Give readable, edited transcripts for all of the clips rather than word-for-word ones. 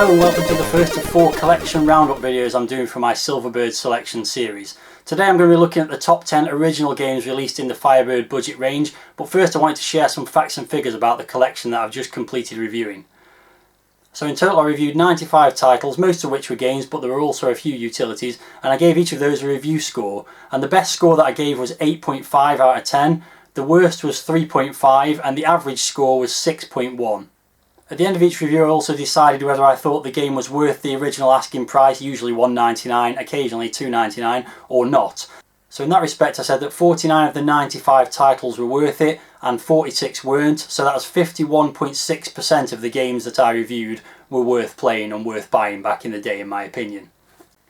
Hello and welcome to the first of 4 collection roundup videos I'm doing for my Silverbird Selection series. Today I'm going to be looking at the top 10 original games released in the Firebird budget range, but first I wanted to share some facts and figures about the collection that I've just completed reviewing. So in total I reviewed 95 titles, most of which were games, but there were also a few utilities, and I gave each of those a review score, and the best score that I gave was 8.5 out of 10, the worst was 3.5, and the average score was 6.1. At the end of each review I also decided whether I thought the game was worth the original asking price, usually $1.99, occasionally $2.99, or not. So in that respect I said that 49 of the 95 titles were worth it and 46 weren't, so that was 51.6% of the games that I reviewed were worth playing and worth buying back in the day in my opinion.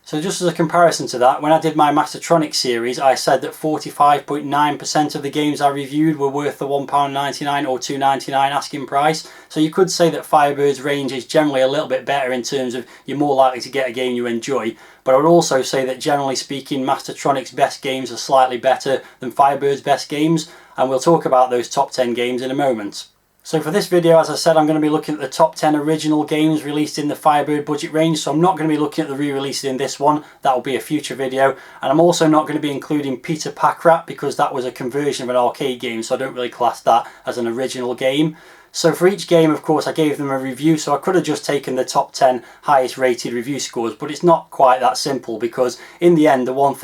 So just as a comparison to that, when I did my Mastertronic series I said that 45.9% of the games I reviewed were worth the £1.99 or $2.99 asking price. So you could say that Firebird's range is generally a little bit better in terms of you're more likely to get a game you enjoy, but I would also say that generally speaking Mastertronic's best games are slightly better than Firebird's best games, and we'll talk about those top 10 games in a moment. So for this video, as I said, I'm going to be looking at the top 10 original games released in the Firebird budget range, so I'm not going to be looking at the re-releases in this one, that will be a future video, and I'm also not going to be including Peter Packrat because that was a conversion of an arcade game, so I don't really class that as an original game. So for each game, of course, I gave them a review, so I could have just taken the top 10 highest rated review scores, but it's not quite that simple because in the end, the one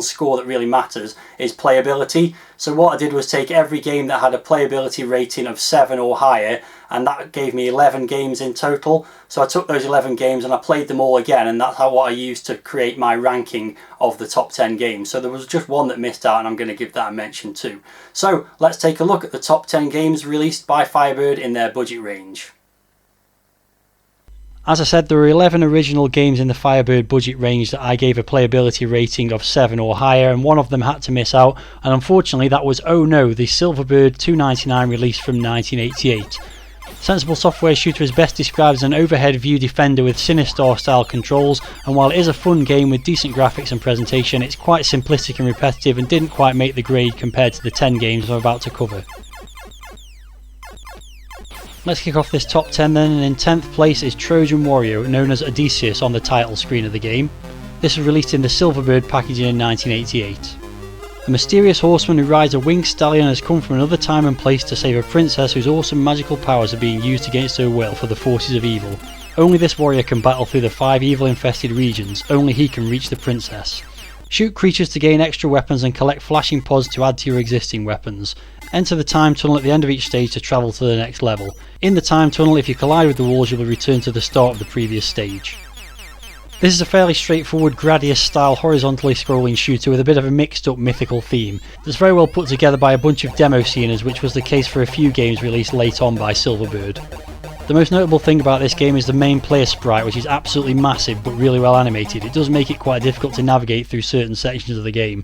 score that really matters is playability. So what I did was take every game that had a playability rating of 7 or higher, and that gave me 11 games in total. So I took those 11 games and I played them all again, and that's what I used to create my ranking of the top 10 games. So there was just one that missed out, and I'm going to give that a mention too. So let's take a look at the top 10 games released by Firebird in their budget range. As I said, there were 11 original games in the Firebird budget range that I gave a playability rating of 7 or higher, and one of them had to miss out, and unfortunately that was Oh No, the Silverbird $2.99 release from 1988. Sensible Software Shooter is best described as an overhead view defender with Sinistar style controls, and while it is a fun game with decent graphics and presentation, it's quite simplistic and repetitive and didn't quite make the grade compared to the 10 games I'm about to cover. Let's kick off this top 10 then, and in 10th place is Trojan Warrior, known as Odysseus on the title screen of the game. This was released in the Silverbird packaging in 1988. A mysterious horseman who rides a winged stallion has come from another time and place to save a princess whose awesome magical powers are being used against her will for the forces of evil. Only this warrior can battle through the 5 evil-infested regions, only he can reach the princess. Shoot creatures to gain extra weapons and collect flashing pods to add to your existing weapons. Enter the time tunnel at the end of each stage to travel to the next level. In the time tunnel, if you collide with the walls, you will return to the start of the previous stage. This is a fairly straightforward Gradius style horizontally scrolling shooter with a bit of a mixed up mythical theme. It's very well put together by a bunch of demo sceners, which was the case for a few games released late on by Silverbird. The most notable thing about this game is the main player sprite, which is absolutely massive but really well animated. It does make it quite difficult to navigate through certain sections of the game.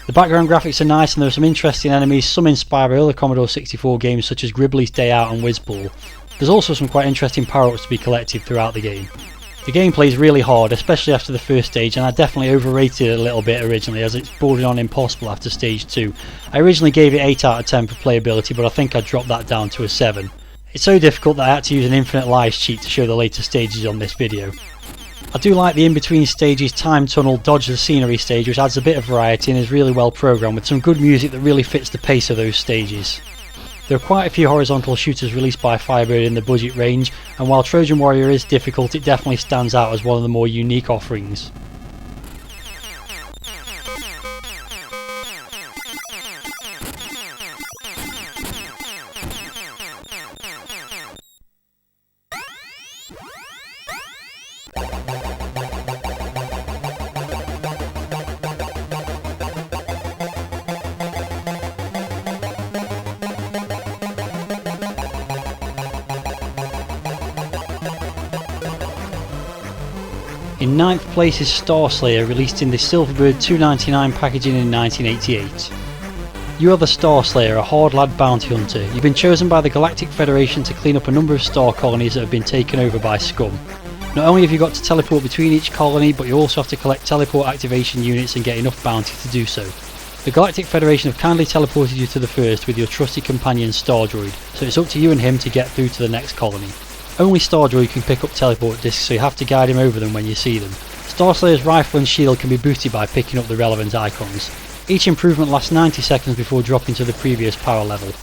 The background graphics are nice and there are some interesting enemies, some inspired by other Commodore 64 games such as Gribbly's Day Out and Whizball. There's also some quite interesting power-ups to be collected throughout the game. The gameplay is really hard, especially after the first stage, and I definitely overrated it a little bit originally as it's bordering on impossible after stage 2. I originally gave it 8 out of 10 for playability, but I think I dropped that down to a 7. It's so difficult that I had to use an infinite lives cheat to show the later stages on this video. I do like the in-between stages time tunnel dodge the scenery stage, which adds a bit of variety and is really well programmed with some good music that really fits the pace of those stages. There are quite a few horizontal shooters released by Firebird in the budget range, and while Trojan Warrior is difficult, it definitely stands out as one of the more unique offerings. In 9th place is Starslayer, released in the Silverbird $2.99 packaging in 1988. You are the Starslayer, a hard lad bounty hunter. You've been chosen by the Galactic Federation to clean up a number of star colonies that have been taken over by scum. Not only have you got to teleport between each colony, but you also have to collect teleport activation units and get enough bounty to do so. The Galactic Federation have kindly teleported you to the first with your trusty companion Star Droid, so it's up to you and him to get through to the next colony. Only Starjoy can pick up teleport discs, so you have to guide him over them when you see them. Starslayer's rifle and shield can be booted by picking up the relevant icons. Each improvement lasts 90 seconds before dropping to the previous power level.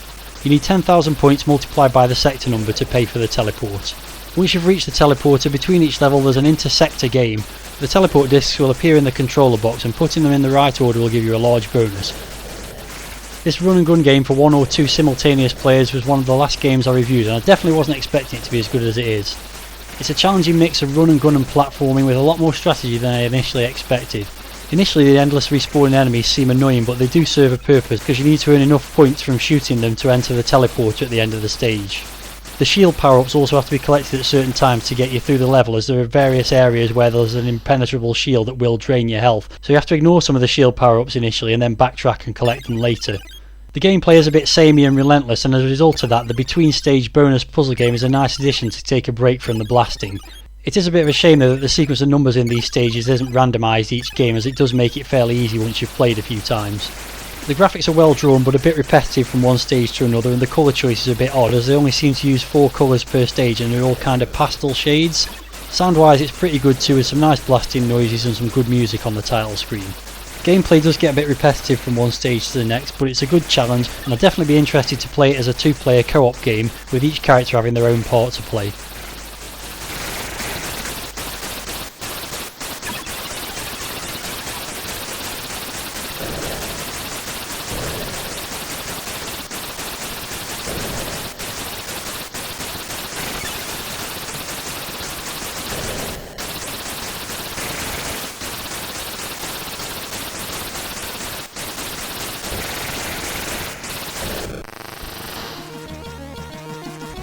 You need 10,000 points multiplied by the sector number to pay for the teleport. Once you've reached the teleporter, between each level there's an intersector game. The teleport discs will appear in the controller box, and putting them in the right order will give you a large bonus. This run and gun game for 1 or 2 simultaneous players was one of the last games I reviewed, and I definitely wasn't expecting it to be as good as it is. It's a challenging mix of run and gun and platforming with a lot more strategy than I initially expected. Initially the endless respawning enemies seem annoying, but they do serve a purpose because you need to earn enough points from shooting them to enter the teleporter at the end of the stage. The shield power-ups also have to be collected at certain times to get you through the level, as there are various areas where there's an impenetrable shield that will drain your health, so you have to ignore some of the shield power-ups initially and then backtrack and collect them later. The gameplay is a bit samey and relentless, and as a result of that, the between stage bonus puzzle game is a nice addition to take a break from the blasting. It is a bit of a shame though that the sequence of numbers in these stages isn't randomised each game, as it does make it fairly easy once you've played a few times. The graphics are well drawn but a bit repetitive from one stage to another, and the colour choice is a bit odd as they only seem to use 4 colours per stage and they're all kind of pastel shades. Sound wise it's pretty good too, with some nice blasting noises and some good music on the title screen. Gameplay does get a bit repetitive from one stage to the next, but it's a good challenge and I'd definitely be interested to play it as a 2-player co-op game with each character having their own part to play.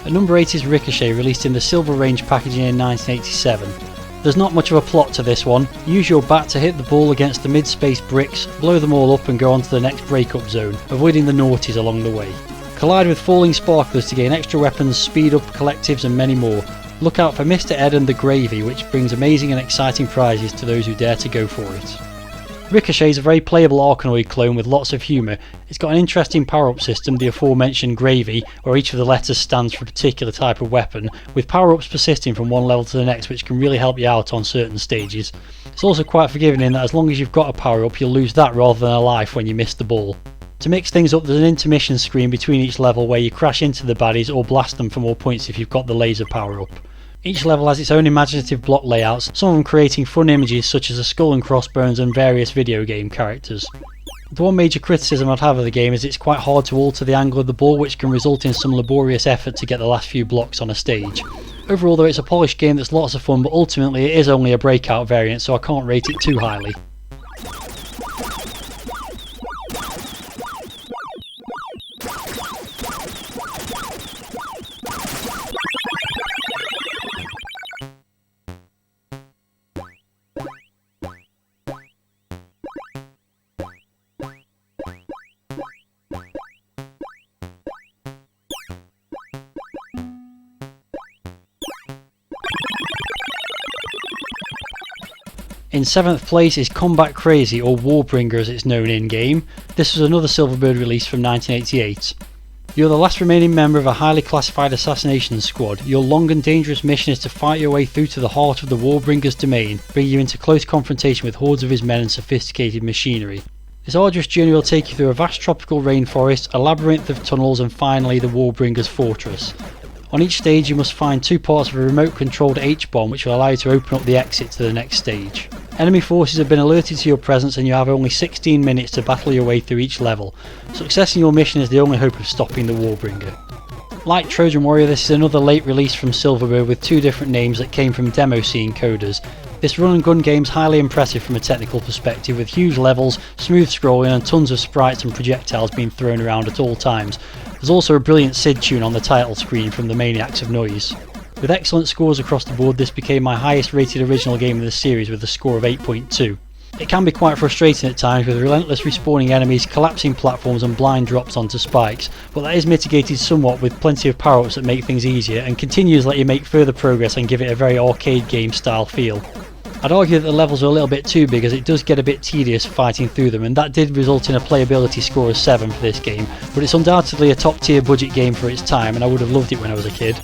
At number 8 is Ricochet, released in the Silver Range packaging in 1987. There's not much of a plot to this one. Use your bat to hit the ball against the mid-space bricks, blow them all up and go on to the next break-up zone, avoiding the naughties along the way. Collide with falling sparklers to gain extra weapons, speed up collectives and many more. Look out for Mr. Ed and the Gravy, which brings amazing and exciting prizes to those who dare to go for it. Ricochet is a very playable Arkanoid clone with lots of humour. It's got an interesting power-up system, the aforementioned Gravy, where each of the letters stands for a particular type of weapon, with power-ups persisting from one level to the next, which can really help you out on certain stages. It's also quite forgiving in that as long as you've got a power-up, you'll lose that rather than a life when you miss the ball. To mix things up, there's an intermission screen between each level where you crash into the baddies or blast them for more points if you've got the laser power-up. Each level has its own imaginative block layouts, some of them creating fun images such as a skull and crossbones and various video game characters. The one major criticism I'd have of the game is it's quite hard to alter the angle of the ball, which can result in some laborious effort to get the last few blocks on a stage. Overall though, it's a polished game that's lots of fun, but ultimately it is only a breakout variant, so I can't rate it too highly. In 7th place is Combat Crazy, or Warbringer as it's known in-game. This was another Silverbird release from 1988. You're the last remaining member of a highly classified assassination squad. Your long and dangerous mission is to fight your way through to the heart of the Warbringer's domain, bringing you into close confrontation with hordes of his men and sophisticated machinery. This arduous journey will take you through a vast tropical rainforest, a labyrinth of tunnels and finally the Warbringer's fortress. On each stage you must find 2 parts of a remote controlled H-bomb which will allow you to open up the exit to the next stage. Enemy forces have been alerted to your presence and you have only 16 minutes to battle your way through each level. Success in your mission is the only hope of stopping the Warbringer. Like Trojan Warrior, this is another late release from Silverbird with 2 different names that came from demo scene coders. This run and gun game is highly impressive from a technical perspective, with huge levels, smooth scrolling and tons of sprites and projectiles being thrown around at all times. There's also a brilliant SID tune on the title screen from the Maniacs of Noise. With excellent scores across the board, this became my highest rated original game in the series with a score of 8.2. It can be quite frustrating at times with relentless respawning enemies, collapsing platforms and blind drops onto spikes, but that is mitigated somewhat with plenty of power-ups that make things easier and continues to let you make further progress and give it a very arcade game style feel. I'd argue that the levels are a little bit too big as it does get a bit tedious fighting through them, and that did result in a playability score of 7 for this game, but it's undoubtedly a top tier budget game for its time and I would have loved it when I was a kid.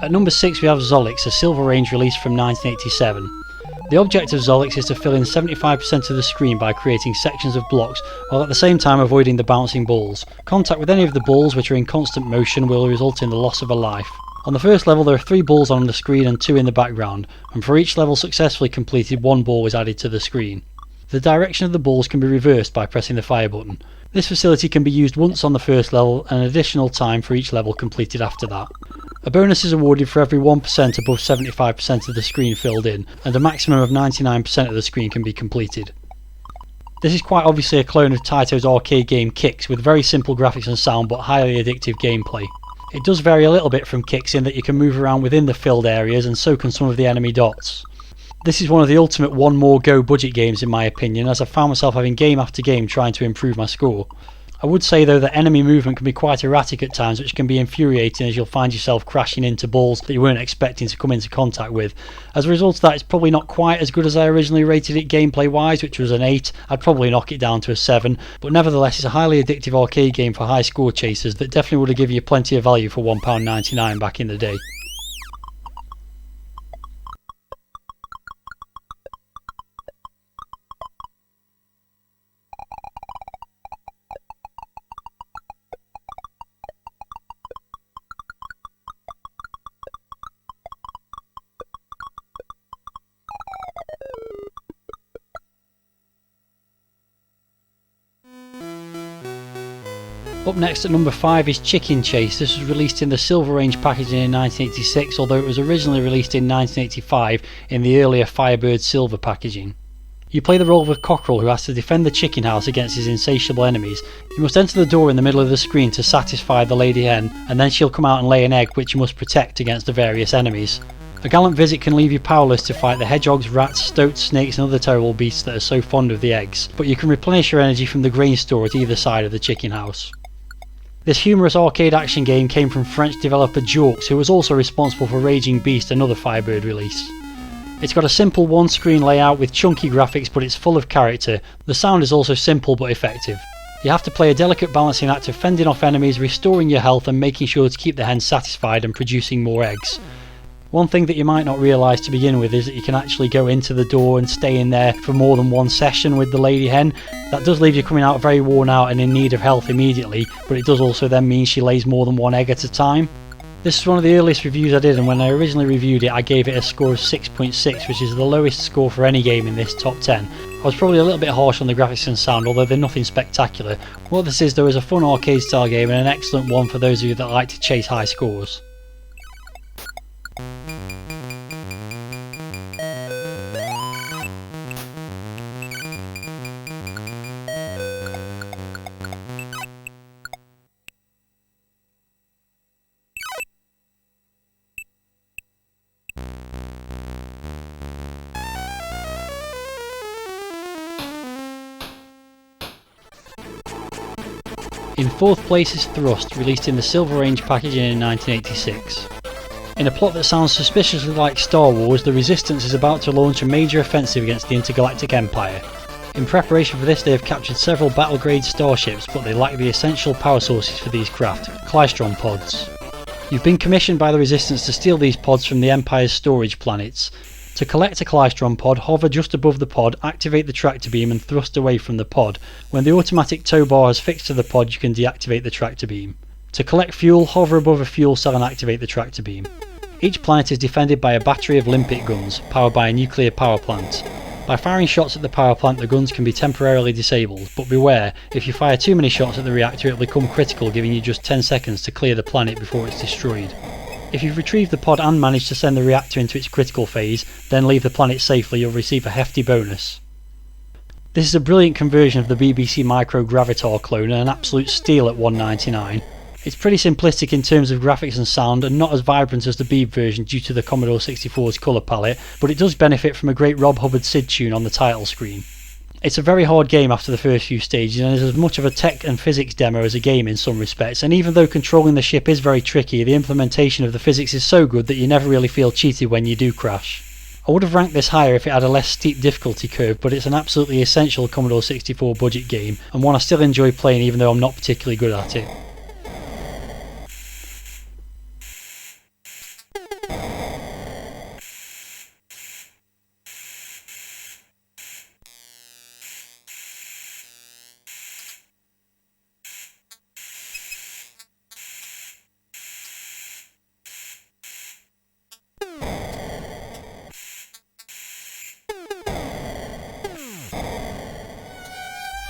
At number 6 we have Zolix, a Silver Range release from 1987. The object of Zolix is to fill in 75% of the screen by creating sections of blocks, while at the same time avoiding the bouncing balls. Contact with any of the balls which are in constant motion will result in the loss of a life. On the first level there are 3 balls on the screen and 2 in the background, and for each level successfully completed 1 ball is added to the screen. The direction of the balls can be reversed by pressing the fire button. This facility can be used once on the first level and an additional time for each level completed after that. A bonus is awarded for every 1% above 75% of the screen filled in, and a maximum of 99% of the screen can be completed. This is quite obviously a clone of Taito's arcade game Kicks, with very simple graphics and sound but highly addictive gameplay. It does vary a little bit from Kicks in that you can move around within the filled areas, and so can some of the enemy dots. This is one of the ultimate one more go budget games in my opinion, as I found myself having game after game trying to improve my score. I would say though that enemy movement can be quite erratic at times, which can be infuriating as you'll find yourself crashing into balls that you weren't expecting to come into contact with. As a result of that, it's probably not quite as good as I originally rated it gameplay wise, which was an 8. I'd probably knock it down to a 7, but nevertheless it's a highly addictive arcade game for high score chasers that definitely would have given you plenty of value for £1.99 back in the day. Up next at number 5 is Chicken Chase. This was released in the Silver Range packaging in 1986, although it was originally released in 1985 in the earlier Firebird Silver packaging. You play the role of a cockerel who has to defend the chicken house against his insatiable enemies. You must enter the door in the middle of the screen to satisfy the lady hen, and then she'll come out and lay an egg which you must protect against the various enemies. A gallant visit can leave you powerless to fight the hedgehogs, rats, stoats, snakes and other terrible beasts that are so fond of the eggs, but you can replenish your energy from the grain store at either side of the chicken house. This humorous arcade action game came from French developer Jaux, who was also responsible for Raging Beast, another Firebird release. It's got a simple one-screen layout with chunky graphics, but it's full of character. The sound is also simple but effective. You have to play a delicate balancing act of fending off enemies, restoring your health and making sure to keep the hen satisfied and producing more eggs. One thing that you might not realise to begin with is that you can actually go into the door and stay in there for more than one session with the lady hen. That does leave you coming out very worn out and in need of health immediately, but it does also then mean she lays more than one egg at a time. This is one of the earliest reviews I did, and when I originally reviewed it I gave it a score of 6.6, which is the lowest score for any game in this top 10. I was probably a little bit harsh on the graphics and sound, although they're nothing spectacular. What this is though is a fun arcade style game and an excellent one for those of you that like to chase high scores. In 4th place is Thrust, released in the Silver Range packaging in 1986. In a plot that sounds suspiciously like Star Wars, the Resistance is about to launch a major offensive against the Intergalactic Empire. In preparation for this they have captured several battle-grade starships, but they lack the essential power sources for these craft, Klystron pods. You've been commissioned by the Resistance to steal these pods from the Empire's storage planets. To collect a Klystron pod, hover just above the pod, activate the tractor beam and thrust away from the pod. When the automatic tow bar is fixed to the pod, you can deactivate the tractor beam. To collect fuel, hover above a fuel cell and activate the tractor beam. Each planet is defended by a battery of limpet guns, powered by a nuclear power plant. By firing shots at the power plant, the guns can be temporarily disabled, but beware, if you fire too many shots at the reactor it will become critical, giving you just 10 seconds to clear the planet before it's destroyed. If you've retrieved the pod and managed to send the reactor into its critical phase, then leave the planet safely, you'll receive a hefty bonus. This is a brilliant conversion of the BBC Micro Gravitar clone and an absolute steal at $1.99. It's pretty simplistic in terms of graphics and sound and not as vibrant as the Beeb version due to the Commodore 64's colour palette, but it does benefit from a great Rob Hubbard SID tune on the title screen. It's a very hard game after the first few stages and is as much of a tech and physics demo as a game in some respects, and even though controlling the ship is very tricky, the implementation of the physics is so good that you never really feel cheated when you do crash. I would have ranked this higher if it had a less steep difficulty curve, but it's an absolutely essential Commodore 64 budget game and one I still enjoy playing even though I'm not particularly good at it.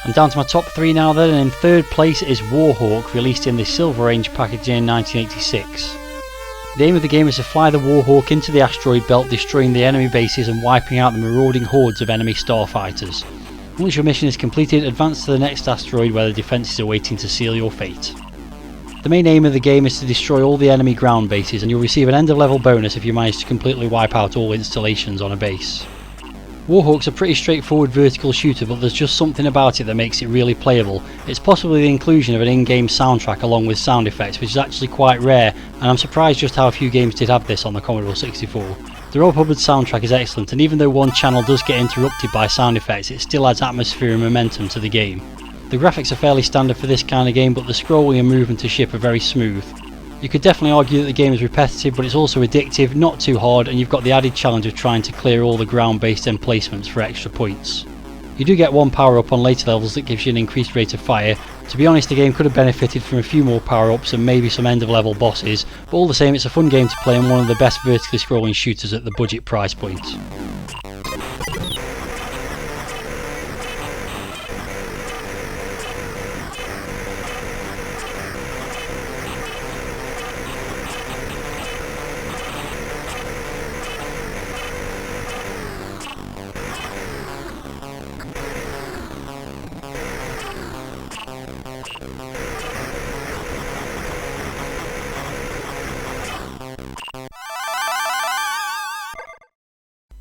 I'm down to my top 3 now then, and in third place is Warhawk, released in the Silver Range packaging in 1986. The aim of the game is to fly the Warhawk into the asteroid belt, destroying the enemy bases and wiping out the marauding hordes of enemy starfighters. Once your mission is completed, advance to the next asteroid where the defences are waiting to seal your fate. The main aim of the game is to destroy all the enemy ground bases, and you'll receive an end of level bonus if you manage to completely wipe out all installations on a base. Warhawk's a pretty straightforward vertical shooter, but there's just something about it that makes it really playable. It's possibly the inclusion of an in-game soundtrack along with sound effects, which is actually quite rare, and I'm surprised just how few games did have this on the Commodore 64. The Rob Hubbard soundtrack is excellent, and even though one channel does get interrupted by sound effects, it still adds atmosphere and momentum to the game. The graphics are fairly standard for this kind of game, but the scrolling and movement to ship are very smooth. You could definitely argue that the game is repetitive, but it's also addictive, not too hard, and you've got the added challenge of trying to clear all the ground-based emplacements for extra points. You do get one power-up on later levels that gives you an increased rate of fire. To be honest, the game could have benefited from a few more power-ups and maybe some end-of-level bosses, but all the same it's a fun game to play and one of the best vertically scrolling shooters at the budget price point.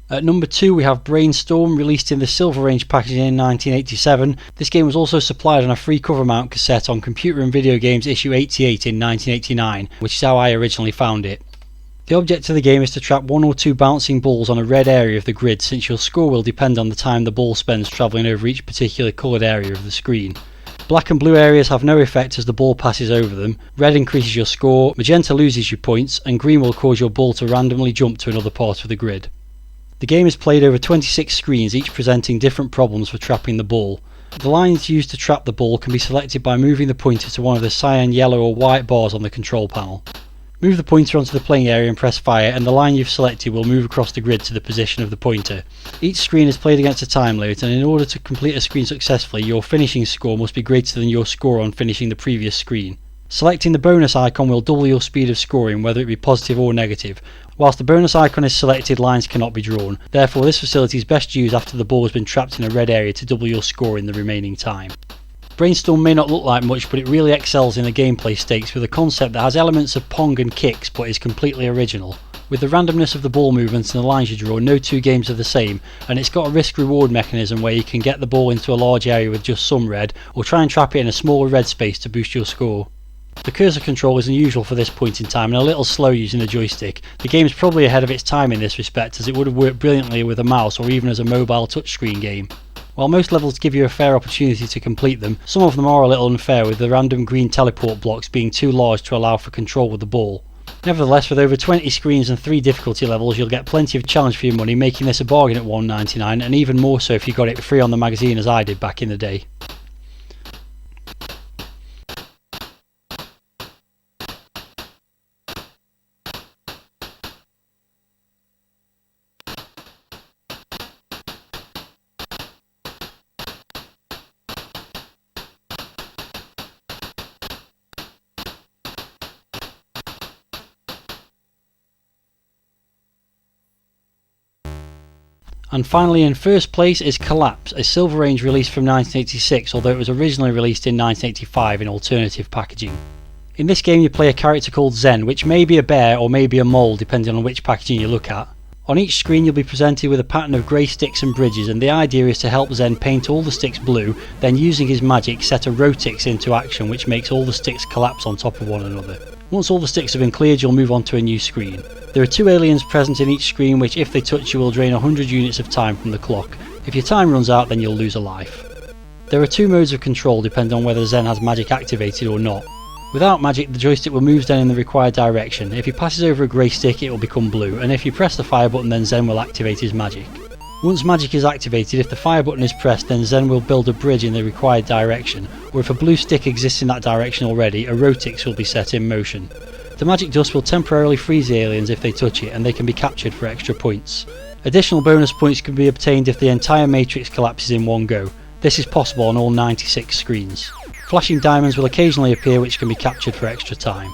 At number 2 we have Brainstorm, released in the Silver Range packaging in 1987. This game was also supplied on a free cover mount cassette on Computer and Video Games issue 88 in 1989, which is how I originally found it. The object of the game is to trap 1 or 2 bouncing balls on a red area of the grid, since your score will depend on the time the ball spends travelling over each particular coloured area of the screen. Black and blue areas have no effect as the ball passes over them, red increases your score, magenta loses your points, and green will cause your ball to randomly jump to another part of the grid. The game is played over 26 screens, each presenting different problems for trapping the ball. The lines used to trap the ball can be selected by moving the pointer to one of the cyan, yellow or white bars on the control panel. Move the pointer onto the playing area and press fire, and the line you've selected will move across the grid to the position of the pointer. Each screen is played against a time limit, and in order to complete a screen successfully, your finishing score must be greater than your score on finishing the previous screen. Selecting the bonus icon will double your speed of scoring, whether it be positive or negative. Whilst the bonus icon is selected, lines cannot be drawn. Therefore, this facility is best used after the ball has been trapped in a red area to double your score in the remaining time. Brainstorm may not look like much, but it really excels in the gameplay stakes with a concept that has elements of Pong and kicks but is completely original. With the randomness of the ball movements and the lines you draw, no two games are the same, and it's got a risk-reward mechanism where you can get the ball into a large area with just some red, or try and trap it in a smaller red space to boost your score. The cursor control is unusual for this point in time and a little slow using the joystick. The game is probably ahead of its time in this respect, as it would have worked brilliantly with a mouse or even as a mobile touchscreen game. While most levels give you a fair opportunity to complete them, some of them are a little unfair, with the random green teleport blocks being too large to allow for control with the ball. Nevertheless, with over 20 screens and 3 difficulty levels, you'll get plenty of challenge for your money, making this a bargain at $1.99, and even more so if you got it free on the magazine as I did back in the day. And finally, in first place is Collapse, a Silver Range release from 1986, although it was originally released in 1985 in alternative packaging. In this game you play a character called Zen, which may be a bear or may be a mole depending on which packaging you look at. On each screen you'll be presented with a pattern of grey sticks and bridges, and the idea is to help Zen paint all the sticks blue, then using his magic set a Rotix into action which makes all the sticks collapse on top of one another. Once all the sticks have been cleared, you'll move on to a new screen. There are 2 aliens present in each screen which, if they touch you, will drain 100 units of time from the clock. If your time runs out, then you'll lose a life. There are 2 modes of control depending on whether Zen has magic activated or not. Without magic, the joystick will move Zen in the required direction. If he passes over a grey stick, it will become blue, and if you press the fire button, then Zen will activate his magic. Once magic is activated, if the fire button is pressed, then Zen will build a bridge in the required direction, or if a blue stick exists in that direction already, a Rotix will be set in motion. The magic dust will temporarily freeze the aliens if they touch it, and they can be captured for extra points. Additional bonus points can be obtained if the entire matrix collapses in one go. This is possible on all 96 screens. Flashing diamonds will occasionally appear which can be captured for extra time.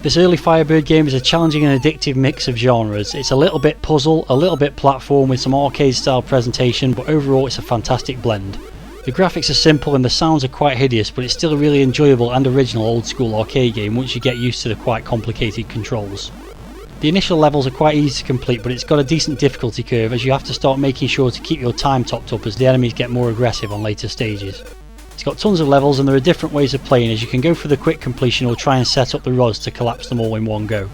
This early Firebird game is a challenging and addictive mix of genres. It's a little bit puzzle, a little bit platform with some arcade style presentation, but overall it's a fantastic blend. The graphics are simple and the sounds are quite hideous, but it's still a really enjoyable and original old school arcade game once you get used to the quite complicated controls. The initial levels are quite easy to complete, but it's got a decent difficulty curve as you have to start making sure to keep your time topped up as the enemies get more aggressive on later stages. It's got tons of levels and there are different ways of playing, as you can go for the quick completion or try and set up the rods to collapse them all in one go.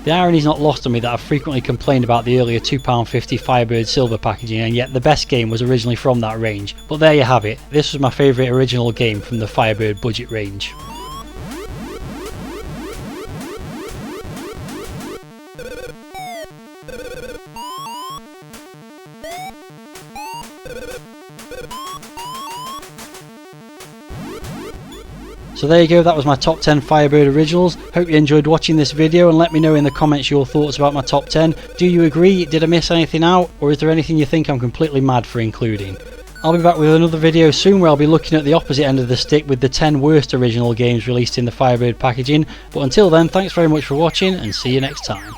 The irony is not lost on me that I've frequently complained about the earlier £2.50 Firebird Silver packaging, and yet the best game was originally from that range. But there you have it, this was my favourite original game from the Firebird budget range. So there you go, that was my top 10 Firebird originals. Hope you enjoyed watching this video and let me know in the comments your thoughts about my top 10. Do you agree? Did I miss anything out? Or is there anything you think I'm completely mad for including? I'll be back with another video soon where I'll be looking at the opposite end of the stick with the 10 worst original games released in the Firebird packaging. But until then, thanks very much for watching and see you next time.